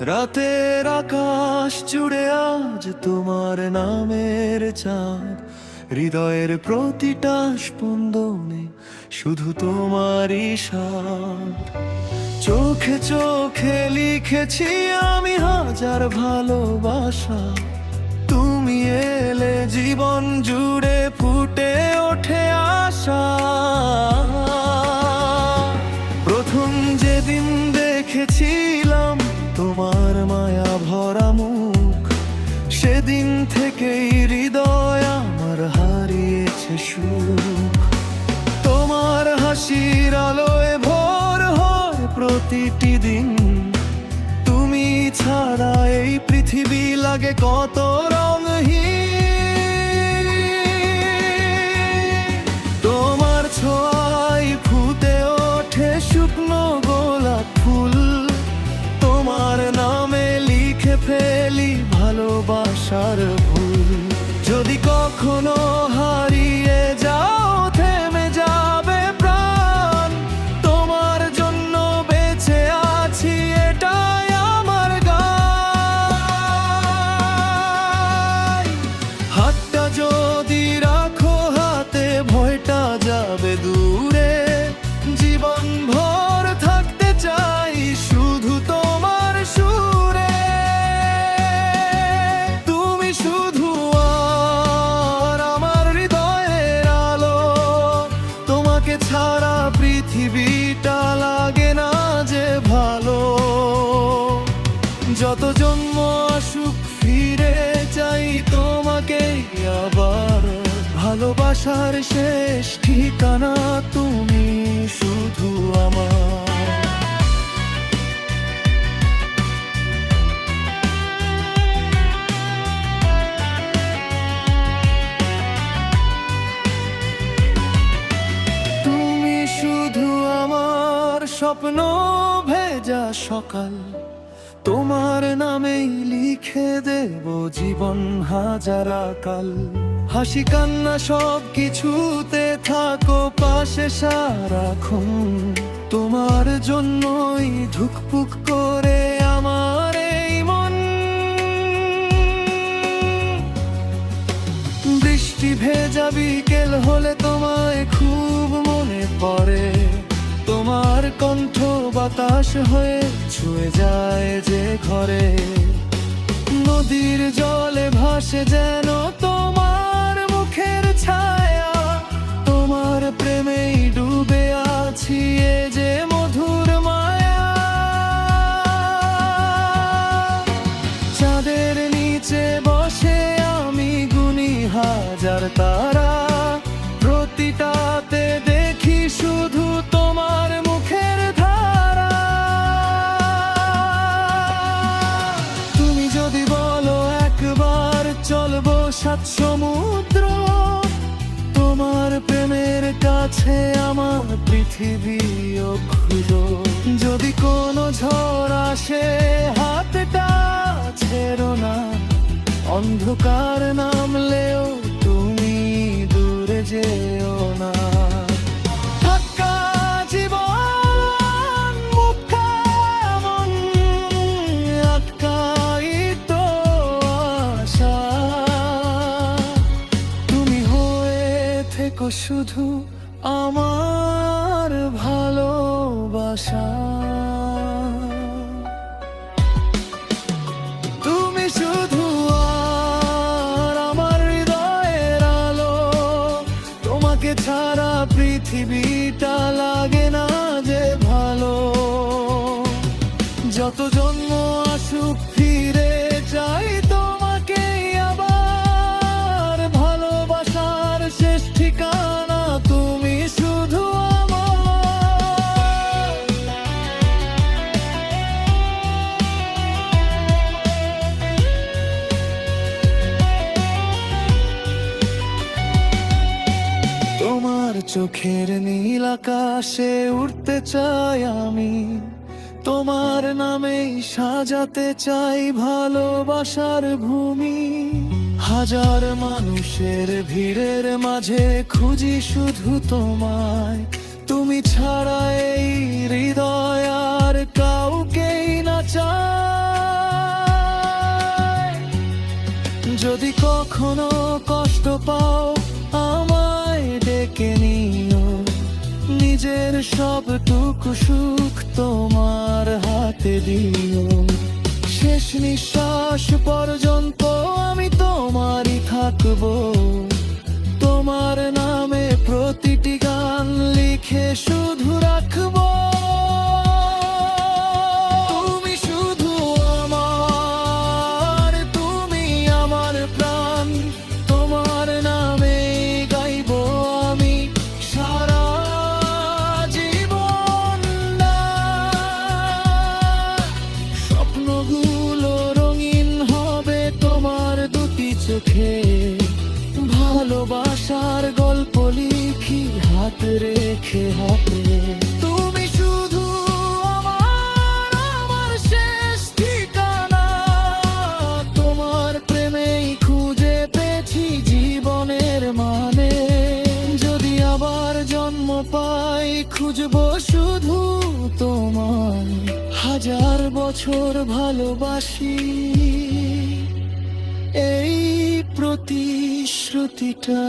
রাতের আকাশ জুড়ে আজ তোমার নামের চাঁদ, হৃদয়ের প্রতিটা স্পন্দনে শুধু তোমারই স্বাদ। চোখে চোখে লিখেছি আমি হাজার ভালোবাসা, তুমি এলে জীবন জুড়ে ফুটে ওঠে আশা। প্রথম যেদিন দেখেছিলাম তোমার মায়া ভরা মুখ, সেদিন থেকেই হৃদয় আমার হারিয়েছে সুখ। তোমার হাসির আলোয় ভোর হয় প্রতিটি দিন, তুমি ছাড়া এই পৃথিবী লাগে কত রঙহীন। তোমার ছোঁয়ায় ফুটে ওঠে শুকনো গোলাপ ফুল, তোমার নামে লিখে ফেলি ভালোবাসার ভুল। যদি কখনো হারিয়ে যাও থেমে যাবে প্রাণ, তোমার জন্য বেঁচে আছি এটাই আমার গান। হাতটা যদি রাখো হাতে ভয়টা যাবে দূরে, জীবন ভর থাকতে চাই শুধু তোমার সুরে। তুমি শুধু আর আমার হৃদয়ের আলো, তোমাকে ছাড়া পৃথিবীটা লাগে না যে ভালো। যত জন্ম আসুক ফিরে চাই তোমাকে আবার, ভালোবাসার শেষ ঠিকানা তুমি শুধু আমার। তুমি শুধু আমার স্বপ্ন ভেজা সকাল, তোমার নামেই লিখে দেব জীবন হাজার কাল। হাসি কান্না সব কিছুতে থাকো পাশে সারাক্ষণ, তোমার জন্যই ধুকপুক করে আমার এই মন। বৃষ্টি ভেজা বিকেল হলে তোমায় খুব মনে পড়ে, তোমার কণ্ঠ বাতাস হয়ে ছুঁয়ে যায় যে ঘরে। নদীর জলে ভাসে যেন তোমার মুখের ছায়া, তোমার প্রেমেই ডুবে আছি এ যে মধুর মায়া। চাঁদের নিচে বসে আমি গুনি হাজার তারা, প্রতিটাতে দেখি শুধু তোমার মুখের ধারা। তুমি যদি বলো একবার চলবো সাত সমুদ্র, তোমার প্রেমের কাছে আমার পৃথিবী অক্ষুদ্র। যদি কোনো ঝড় আসে হাতটা ছেড়ো না, অন্ধকার নামলেও তুমি দূরে যেও না। থাকা জীবন মুখা মন আটকাই তো আশা, তুমি হয়ে থেকো শুধু আমার ভালোবাসা। তুমি শুধু আর আমার হৃদয়ের আলো, তোমাকে ছাড়া পৃথিবীটা লাগে না যে ভালো। যত জন্ম আসুক ফিরে চাই তোমাকে আবার, ভালোবাসার শেষ ঠিকানা তুমি শুধু আমার। তোমার চোখের নীল আকাশে উড়তে চাই আমি, তোমার নামেই সাজাতে চাই ভালোবাসার ভূমি। হাজার মানুষের ভিড়ের মাঝে খুঁজি শুধু তোমায়, তুমি ছাড়া এই হৃদয় আর কাউকেই না চাই। যদি কখনো কষ্ট পাও আমায় ডেকে নিও, নিজের সবটুকু সুখ তোমার হাতে দিও। শেষ নিঃশ্বাস পর্যন্ত আমি তোমারই থাকবো, তোমার নামে প্রতিটি গান লিখে শুধু রাখবো। তুমি শুধু আমার, তুমি আমার প্রাণ, তোমার নামে গাইবো আমি সারা জীবন। না, স্বপ্নগুলো রঙিন হবে তোমার দুটি চোখে, ভালোবাসার গল্প লিখি হাত রেখে হাতে। তুমি শুধু আমার, আমার শেষ ঠিকানা, তোমার প্রেমেই খুঁজে পেয়েছি জীবনের মানে। যদি আবার জন্ম পাই খুঁজবো শুধু তোমায়, হাজার বছর ভালোবাসি এই প্রতিশ্রুতিটা।